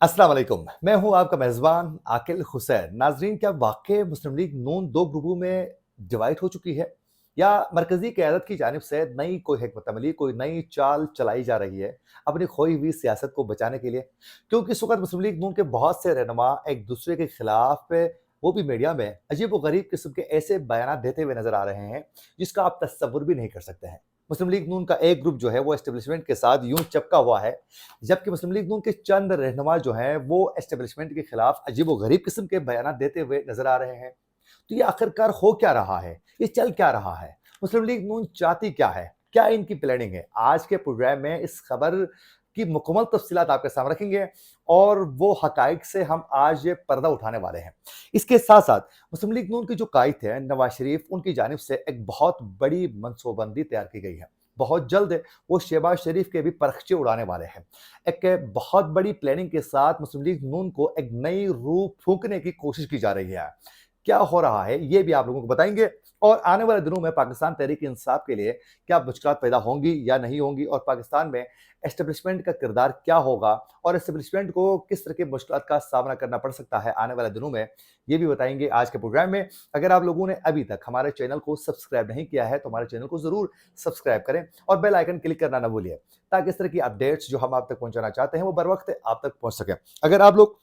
अस्सलाम वालेकुम। मैं हूं आपका मेज़बान आकिल हुसैन। नाज़रीन, क्या वाक़ई मुस्लिम लीग नून 2 ग्रुपों में डिवाइड हो चुकी है? या मरकज़ी क़यादत की जानिब से नई कोई हिकमत अमली, कोई नई चाल चलाई जा रही है, अपनी खोई हुई सियासत को बचाने के लिए? क्योंकि इस वक़्त मुस्लिम लीग नून के बहुत से रहनुमा एक-दूसरे के खिलाफ वो भी मीडिया में अजीब-व-गरीब किस्म के ऐसे बयानात देते हुए नज़र आ रहे हैं, जिसका आप तसव्वुर भी नहीं कर सकते हैं। मुस्लिम लीग नून का एक ग्रुप जो है वो एस्टेब्लिशमेंट के साथ यूँ चिपका हुआ है, जबकि मुस्लिम लीग नून के चंद रहनुमा जो हैं वो एस्टेब्लिशमेंट के खिलाफ अजीब-व-गरीब किस्म के बयानात देते हुए नज़र आ रहे हैं। तो ये आखिरकार हो क्या रहा है? ये चल क्या रहा है? मुस्लिम लीग नून चाहती क्या है? क्या इनकी प्लानिंग है? आज के प्रोग्राम में इस खबर की मुकम्मल तफ़सीलात आपके सामने रखेंगे और वो हक़ाइक़ से हम आज ये पर्दा उठाने वाले हैं। इसके साथ-साथ मुस्लिम लीग नून के जो कायद हैं नवाज़ शरीफ, उनकी जानिब से एक बहुत बड़ी मनसूबाबंदी तैयार की गई है। बहुत जल्द वो शहबाज शरीफ के भी परखचे उड़ाने वाले हैं। एक बहुत बड़ी प्लानिंग के साथ मुस्लिम लीग नून को एक नई रूह फूँकने की कोशिश की जा रही है। क्या हो रहा है, ये भी आप लोगों को बताएँगे और आने वाले दिनों में पाकिस्तान तहरीक-ए-इंसाफ के लिए क्या मुश्किलात पैदा होंगी या नहीं होंगी और पाकिस्तान में एस्टेब्लिशमेंट का किरदार क्या होगा और एस्टेब्लिशमेंट को किस तरह की मुश्किलात का सामना करना पड़ सकता है आने वाले दिनों में, ये भी बताएँगे आज के प्रोग्राम में। अगर आप लोगों ने अभी तक हमारे चैनल को सब्सक्राइब नहीं किया है, तो हमारे चैनल को ज़रूर सब्सक्राइब करें और बेल आइकन क्लिक करना ना भूलिए, ताकि इस तरह की अपडेट्स जो हम आप तक पहुँचाना चाहते हैं, वो बर वक़्त आप तक पहुँच सकें। अगर आप लोग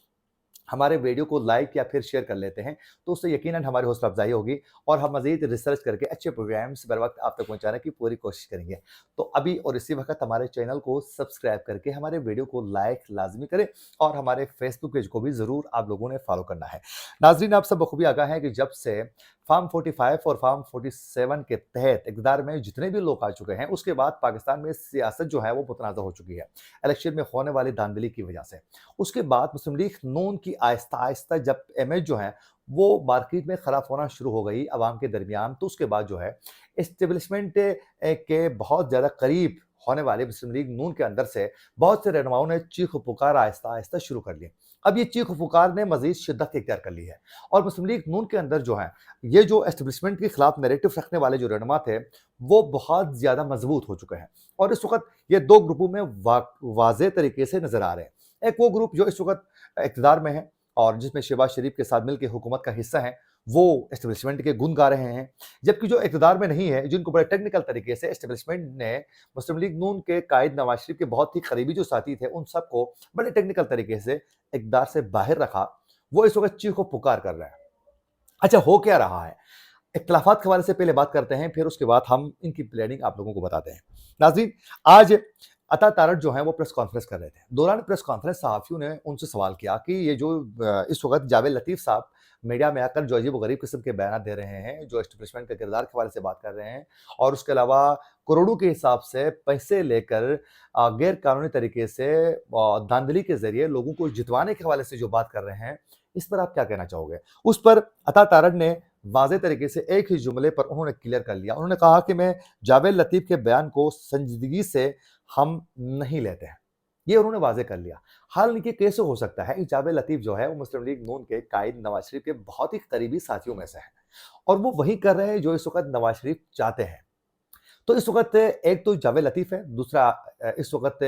हमारे वीडियो को लाइक या फिर शेयर कर लेते हैं, तो उससे यकीनन हमारी हौसला अफ़ज़ाई होगी और हम मज़ीद रिसर्च करके अच्छे प्रोग्राम्स बर वक़्त आप तक पहुँचाने की पूरी कोशिश करेंगे। तो अभी और इसी वक़्त हमारे चैनल को सब्सक्राइब करके हमारे वीडियो को लाइक लाज़मी करें और हमारे फेसबुक पेज को भी ज़रूर आप लोगों ने फ़ॉलो करना है। नाज़रीन, आप सब बखूबी आगाह हैं कि जब से फार्म 45 और फार्म 47 के तहत इक़्तिदार में जितने भी लोग आ चुके हैं, उसके बाद पाकिस्तान में सियासत जो है वो मुतनाज़ हो चुकी है, इलेक्शन में होने वाली धांधली की वजह से। उसके बाद मुस्लिम लीग नून की आहिस्ता-आहिस्ता जब इमेज जो है, वो मार्केट में खराब होना शुरू हो गई अवाम के दरमियान, तो उसके बाद जो है एस्टेब्लिशमेंट के बहुत ज़्यादा करीब होने वाले मुस्लिम लीग नून के अंदर से बहुत से रहनुमाओं ने चीख-पुकार आहिस्ता-आहिस्ता शुरू कर ली। अब ये चीख-पुकार ने मज़ीद शिद्दत इख्तियार कर ली है और मुस्लिम लीग नून के अंदर जो है, ये जो एस्टेब्लिशमेंट के खिलाफ नैरेटिव रखने वाले जो रहनुमा थे, वो बहुत ज़्यादा मज़बूत हो चुके हैं और इस वक़्त ये 2 ग्रुपों में वाज़ेह तरीके से नज़र आ रहे हैं। एक वो ग्रुप जो इस वक़्त इक़्तिदार में है और जिसमें शहबाज शरीफ के साथ मिलके हुकूमत का हिस्सा हैं, वो एस्टेब्लिशमेंट के गुण गा रहे हैं। जबकि जो इक़्तिदार में नहीं है, जिनको बड़े टेक्निकल तरीके से एस्टेब्लिशमेंट ने मुस्लिम लीग नून के कायद नवाज़ शरीफ के बहुत ही करीबी जो साथी थे, उन सबको बड़े टेक्निकल तरीके से इक़्तिदार से बाहर रखा, वो इस वक़्त चीख-पुकार कर रहे हैं। अच्छा, हो क्या रहा है? इख्तिलाफ़ात के हवाले से पहले बात करते हैं, फिर उसके बाद हम इनकी प्लानिंग आप लोगों को बताते हैं। नाज़रीन, आज अता तारड़ जो हैं वो प्रेस कॉन्फ्रेंस कर रहे थे। दौरान प्रेस कॉन्फ्रेंस सहाफ़ियों ने उनसे सवाल किया कि ये जो इस वक़्त जावेद लतीफ़ साहब मीडिया में आकर जो अजीब-व-गरीब किस्म के बयानात दे रहे हैं, जो एस्टेब्लिशमेंट के किरदार के हवाले से बात कर रहे हैं और उसके अलावा करोड़ों के हिसाब से पैसे लेकर गैर कानूनी तरीके से धांधली के ज़रिए लोगों को जितवाने के हवाले से जो बात कर रहे हैं, इस पर आप क्या कहना चाहोगे? उस पर अता तारड़ ने वाज़ेह तरीके से एक ही जुमले पर उन्होंने क्लियर कर लिया। उन्होंने कहा कि मैं जावेद लतीफ़ के बयान को संजीदगी से हम नहीं लेते हैं। ये उन्होंने वाज़ेह कर लिया। हालाँकि कैसे हो सकता है कि जावेद लतीफ़ जो है वो मुस्लिम लीग नून के कायद नवाज़ शरीफ के बहुत ही करीबी साथियों में से हैं और वो वही कर रहे हैं जो इस वक़्त नवाज़ शरीफ चाहते हैं। तो इस वक़्त एक तो जावेद लतीफ़ है, दूसरा इस वक़्त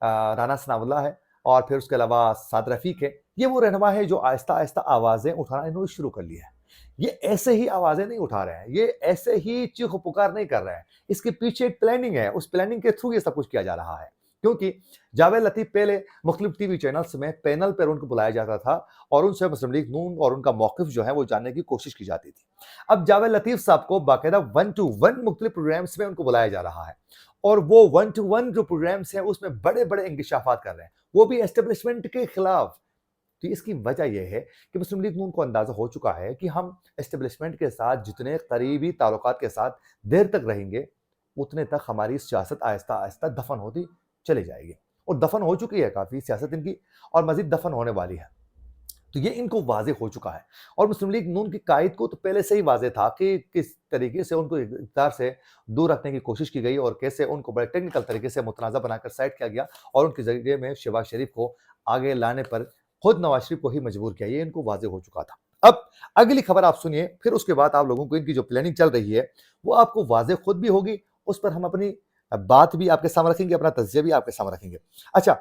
राना सनाउल्लाह है और फिर उसके अलावा साद रफ़ीक है। ये वो रहनुमा है जो आहिस्ता-आहिस्ता आवाज़ें उठाना इन्होंने शुरू कर लिया है। ये ऐसे ही आवाज़ें नहीं उठा रहे हैं, ये ऐसे ही चीख-पुकार नहीं कर रहे हैं। इसके पीछे एक प्लानिंग है, उस प्लानिंग के थ्रू ये सब कुछ किया जा रहा है। क्योंकि जावेद लतीफ़ पहले मुख्तलिफ टीवी चैनल्स में पैनल पर उनको बुलाया जाता था और उनसे मुस्लिम लीग नून और उनका मौक़िफ़ जो है वो जानने की कोशिश की जाती थी। अब जावेद लतीफ़ साहब को बाकायदा 1 टू 1 मुख्तलिफ प्रोग्राम्स में उनको बुलाया जा रहा है और वो 1 टू 1 जो प्रोग्राम्स हैं उसमें बड़े-बड़े इंकशाफ़ात कर रहे हैं, वो भी एस्टेब्लिशमेंट के खिलाफ। तो इसकी वजह यह है कि मुस्लिम लीग नून को अंदाज़ा हो चुका है कि हम एस्टेब्लिशमेंट के साथ जितने करीबी ताल्लुकात के साथ देर तक रहेंगे, उतने तक हमारी सियासत आहिस्ता-आहिस्ता दफ़न होती चली जाएगी और दफ़न हो चुकी है काफ़ी सियासत इनकी और मज़ीद दफ़न होने वाली है। तो ये इनको वाज़ेह हो चुका है और मुस्लिम लीग नून की कायद को तो पहले से ही वाज़ेह था कि किस तरीके से उनको इक़्तिदार से दूर रखने की कोशिश की गई और कैसे उनको बड़े टेक्निकल तरीके से मुतनाज़ा बनाकर साइड किया गया और उनके ज़रिए में शहबाज शरीफ को आगे लाने पर खुद नवाज़ शरीफ को ही मजबूर किया, ये इनको वाज़ेह हो चुका था। अब अगली खबर आप सुनिए, फिर उसके बाद आप लोगों को इनकी जो प्लानिंग चल रही है, वो आपको वाज़ेह खुद भी होगी, उस पर हम अपनी बात भी आपके सामने रखेंगे, अपना तज़्ज़िया भी आपके सामने रखेंगे। अच्छा,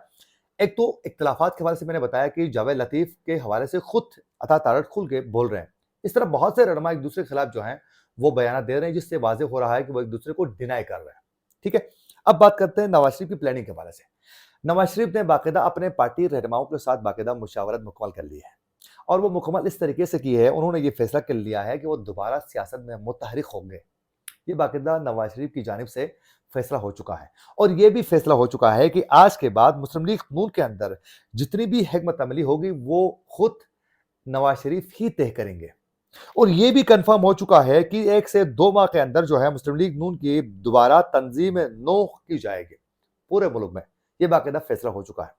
ایک تو اختلافات کے حوالے سے میں نے بتایا کہ جاوید لطیف کے حوالے سے خود عطا تارڑ کھل کے بول رہے ہیں. اس طرح بہت سے رہنما ایک دوسرے کے خلاف جو ہیں وہ بیانات دے رہے ہیں، جس سے واضح ہو رہا ہے کہ وہ ایک دوسرے کو ڈینائی کر رہے ہیں. ٹھیک ہے، اب بات کرتے ہیں نواز شریف کی پلاننگ کے حوالے سے. نواز شریف نے باقاعدہ اپنے پارٹی رہنماؤں کے ساتھ باقاعدہ مشاورت مکمل کر لی ہے، اور وہ مکمل اس طریقے سے کی ہے، انہوں نے یہ فیصلہ کر لیا ہے کہ وہ دوبارہ سیاست میں متحرک ہوں گے. یہ باقاعدہ نواز شریف کی جانب سے فیصلہ ہو چکا ہے، اور یہ بھی فیصلہ ہو چکا ہے کہ آج کے بعد مسلم لیگ نون کے اندر جتنی بھی حکمت عملی ہوگی وہ خود نواز شریف ہی طے کریں گے. اور یہ بھی کنفرم ہو چکا ہے کہ 1 سے 2 ماہ کے اندر جو ہے مسلم لیگ نون کی دوبارہ تنظیم نو کی جائے گی پورے ملک میں. یہ باقاعدہ فیصلہ ہو چکا ہے،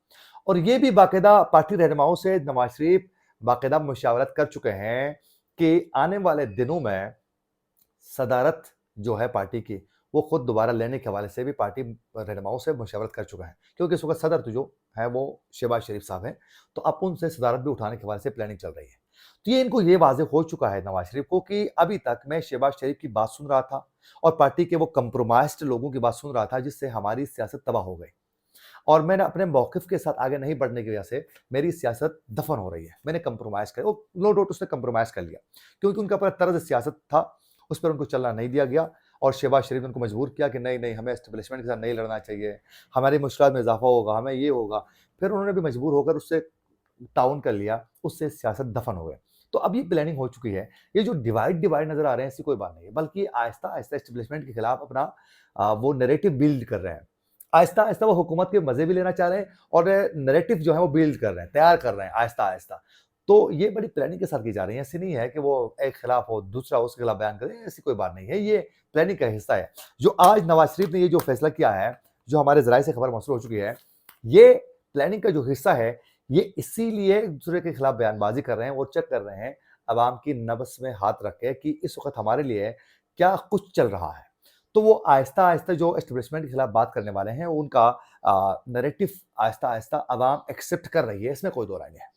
اور یہ بھی باقاعدہ پارٹی رہنماؤں سے نواز شریف باقاعدہ مشاورت کر چکے ہیں کہ آنے والے دنوں میں صدارت جو ہے پارٹی کی وہ خود دوبارہ لینے کے حوالے سے بھی پارٹی رہنماؤں سے مشاورت کر چکا ہے، کیونکہ اس وقت صدر تو جو ہے وہ شہباز شریف صاحب ہیں، تو اب ان سے صدارت بھی اٹھانے کے حوالے سے پلاننگ چل رہی ہے. تو یہ ان کو یہ واضح ہو چکا ہے نواز شریف کو کہ ابھی تک میں شہباز شریف کی بات سن رہا تھا اور پارٹی کے وہ کمپرومائزڈ لوگوں کی بات سن رہا تھا، جس سے ہماری سیاست تباہ ہو گئی، اور میں نے اپنے موقف کے ساتھ آگے نہیں بڑھنے کی وجہ سے میری سیاست دفن ہو رہی ہے. میں نے کمپرومائز کر نو ڈاؤٹ اس نے کمپرومائز کر لیا، کیونکہ ان کا اپنا طرز سیاست تھا، اس پر ان کو چلنا نہیں دیا گیا، اور شہباز شریف نے ان کو مجبور کیا کہ نہیں ہمیں اسٹیبلشمنٹ کے ساتھ نہیں لڑنا چاہیے، ہماری مشکلات میں اضافہ ہوگا، ہمیں یہ ہوگا. پھر انہوں نے بھی مجبور ہو کر اس سے تعاون کر لیا، اس سے سیاست دفن ہو گئے. تو اب یہ پلاننگ ہو چکی ہے. یہ جو ڈیوائڈ نظر آ رہے ہیں ایسی کوئی بات نہیں ہے، بلکہ آہستہ آہستہ اسٹیبلشمنٹ کے خلاف اپنا وہ نیریٹو بلڈ کر رہے ہیں. آہستہ آہستہ وہ حکومت کے مزے بھی لینا چاہ رہے ہیں، اور نیریٹو جو ہے وہ بلڈ کر رہے ہیں، تیار کر رہے ہیں آہستہ آہستہ. تو یہ بڑی پلاننگ کے ساتھ کی جا رہی ہے. ایسی نہیں ہے کہ وہ ایک خلاف ہو دوسرا اس کے خلاف بیان کرے، ایسی کوئی بات نہیں ہے. یہ پلاننگ کا حصہ ہے. جو آج نواز شریف نے یہ جو فیصلہ کیا ہے، جو ہمارے ذرائع سے خبر موصول ہو چکی ہے، یہ پلاننگ کا جو حصہ ہے، یہ اسی لیے دوسرے کے خلاف بیان بازی کر رہے ہیں اور چیک کر رہے ہیں عوام کی نبض میں ہاتھ رکھ کے کہ اس وقت ہمارے لیے کیا کچھ چل رہا ہے. تو وہ آہستہ آہستہ جو اسٹیبلشمنٹ کے خلاف بات کرنے والے ہیں، ان کا نیریٹو آہستہ آہستہ عوام ایکسیپٹ کر رہی ہے، اس میں کوئی دو رائے نہیں ہے.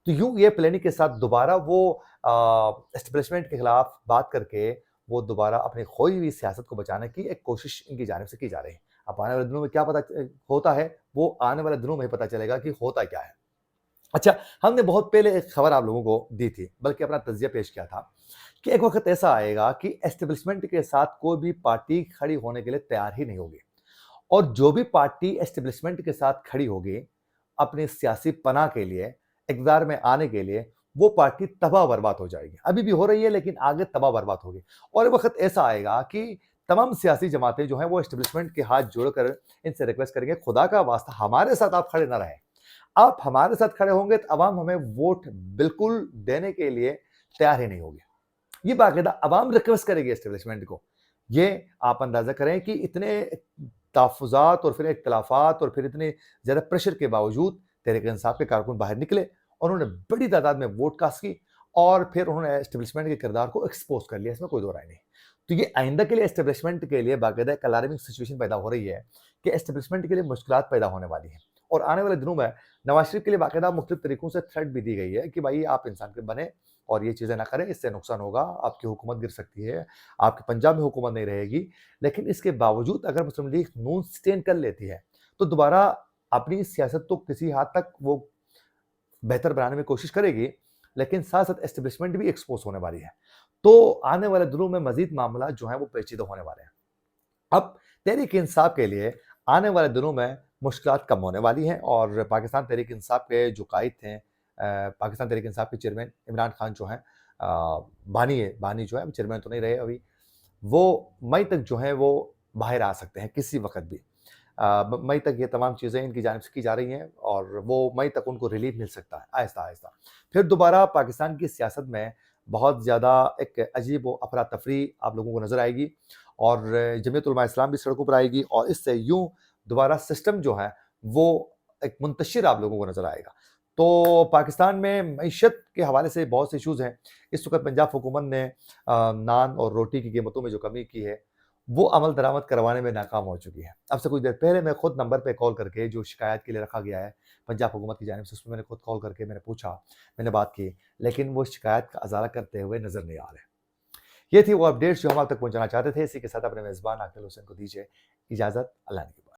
تو یوں یہ پلاننگ کے ساتھ دوبارہ وہ اسٹیبلشمنٹ کے خلاف بات کر کے وہ دوبارہ اپنی کھوئی ہوئی سیاست کو بچانے کی ایک کوشش ان کی جانب سے کی جا رہی ہے. اب آنے والے دنوں میں کیا پتہ ہوتا ہے، وہ آنے والے دنوں میں ہی پتہ چلے گا کہ ہوتا کیا ہے. اچھا، ہم نے بہت پہلے ایک خبر آپ لوگوں کو دی تھی، بلکہ اپنا تجزیہ پیش کیا تھا کہ ایک وقت ایسا آئے گا کہ اسٹیبلشمنٹ کے ساتھ کوئی بھی پارٹی کھڑی ہونے کے لیے تیار ہی نہیں ہوگی، اور جو بھی پارٹی اسٹیبلشمنٹ کے ساتھ کھڑی ہوگی اپنی سیاسی پناہ کے لیے، اقتدار میں آنے کے لیے، وہ پارٹی تباہ برباد ہو جائے گی. ابھی بھی ہو رہی ہے، لیکن آگے تباہ برباد ہوگی. اور ایک وقت ایسا آئے گا کہ تمام سیاسی جماعتیں جو ہیں وہ اسٹیبلشمنٹ کے ہاتھ جوڑ کر ان سے ریکویسٹ کریں گے، خدا کا واسطہ ہمارے ساتھ آپ کھڑے نہ رہیں. آپ ہمارے ساتھ کھڑے ہوں گے تو عوام ہمیں ووٹ بالکل دینے کے لیے تیار ہی نہیں ہوگی. یہ باقاعدہ عوام ریکویسٹ کرے گی اسٹیبلشمنٹ کو. یہ آپ اندازہ کریں کہ اتنے تحفظات اور پھر اختلافات اور پھر اتنے زیادہ پریشر کے باوجود تحریک انصاف کے کارکن باہر نکلے اور انہوں نے بڑی تعداد میں ووٹ کاسٹ کی، اور پھر انہوں نے اسٹیبلشمنٹ کے کردار کو ایکسپوز کر لیا. اس میں کوئی دو رائے نہیں. تو یہ آئندہ کے لیے اسٹیبلشمنٹ کے لیے باقاعدہ ایک الارمنگ سچویشن پیدا ہو رہی ہے کہ اسٹیبلشمنٹ کے لیے مشکلات پیدا ہونے والی ہیں. اور آنے والے دنوں میں نواز شریف کے لیے باقاعدہ مختلف طریقوں سے تھریٹ بھی دی گئی ہے کہ بھائی آپ انسان کے بنے اور یہ چیزیں نہ کریں، اس سے نقصان ہوگا، آپ کی حکومت گر سکتی ہے، آپ کے پنجاب میں حکومت نہیں رہے گی. لیکن اس کے باوجود اگر مسلم لیگ نون سٹینڈ کر لیتی ہے تو دوبارہ اپنی سیاست تو کسی حد تک وہ بہتر بنانے میں کوشش کرے گی، لیکن ساتھ ساتھ اسٹیبلشمنٹ بھی ایکسپوز ہونے والی ہے. تو آنے والے دنوں میں مزید معاملات جو ہیں وہ پیچیدہ ہونے والے ہیں. اب تحریک انصاف کے لیے آنے والے دنوں میں مشکلات کم ہونے والی ہیں، اور پاکستان تحریک انصاف کے جو قائد تھے، پاکستان تحریک انصاف کے چیئرمین عمران خان جو ہیں، بانی جو ہے چیئرمین تو نہیں رہے ابھی، وہ مئی تک جو ہے وہ باہر آ سکتے ہیں کسی وقت بھی. مئی تک یہ تمام چیزیں ان کی جانب سے کی جا رہی ہیں، اور وہ مئی تک ان کو ریلیف مل سکتا ہے آہستہ آہستہ. پھر دوبارہ پاکستان کی سیاست میں بہت زیادہ ایک عجیب و افراتفری آپ لوگوں کو نظر آئے گی، اور جمعیت علماء اسلام بھی سڑکوں پر آئے گی، اور اس سے یوں دوبارہ سسٹم جو ہے وہ ایک منتشر آپ لوگوں کو نظر آئے گا. تو پاکستان میں معیشت کے حوالے سے بہت سے ایشوز ہیں. اس وقت پنجاب حکومت نے نان اور روٹی کی قیمتوں میں جو کمی کی ہے وہ عمل درآمد کروانے میں ناکام ہو چکی ہے. اب سے کچھ دیر پہلے میں خود نمبر پہ کال کر کے جو شکایت کے لیے رکھا گیا ہے پنجاب حکومت کی جانب سے، اس میں میں نے خود کال کر کے میں نے پوچھا، میں نے بات کی، لیکن وہ شکایت کا ازالہ کرتے ہوئے نظر نہیں آ رہے. یہ تھی وہ اپڈیٹس جو ہم آپ تک پہنچانا چاہتے تھے. اسی کے ساتھ اپنے میزبان عاقل حسین کو دیجیے اجازت. اللہ نے